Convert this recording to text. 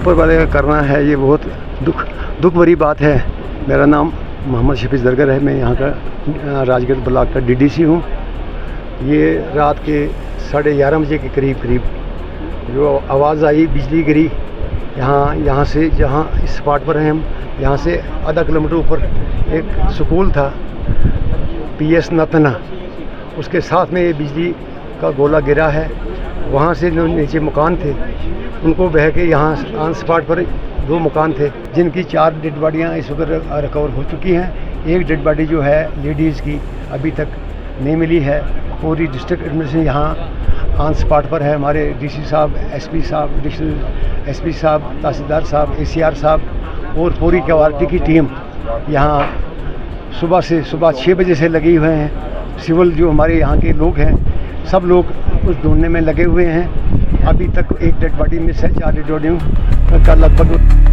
ऊपर वाले का करना है, ये बहुत दुख भरी बात है। मेरा नाम मोहम्मद शफीज़ दरगर है, मैं यहाँ का राजगढ़ ब्लॉक का डीडीसी हूँ। ये रात के 11:30 बजे के करीब जो आवाज़ आई, बिजली गिरी। यहाँ से जहाँ इस स्पॉट पर हैं हम, यहाँ से आधा किलोमीटर ऊपर एक स्कूल था PS नतना, उसके साथ में ये बिजली का गोला गिरा है। वहाँ से जो नीचे मकान थे उनको बह के यहाँ ऑन स्पॉट पर 2 मकान थे, जिनकी 4 डेड बॉडियाँ इस वक्त रिकवर हो चुकी हैं। एक डेड बॉडी जो है लेडीज़ की अभी तक नहीं मिली है। पूरी डिस्ट्रिक्ट एडमिनिस्ट्रेशन यहाँ ऑन स्पॉट पर है। हमारे DC साहब, SP साहब, एडिशनल SP साहब, तहसीलदार साहब, ACR साहब और पूरी क्वालिटी की टीम यहाँ सुबह 6 बजे से लगे हुए हैं। सिविल जो हमारे यहाँ के लोग हैं सब लोग उस ढूंढने में लगे हुए हैं। अभी तक एक डेड बॉडी मिस है, 4 डेड बॉडी का लगभग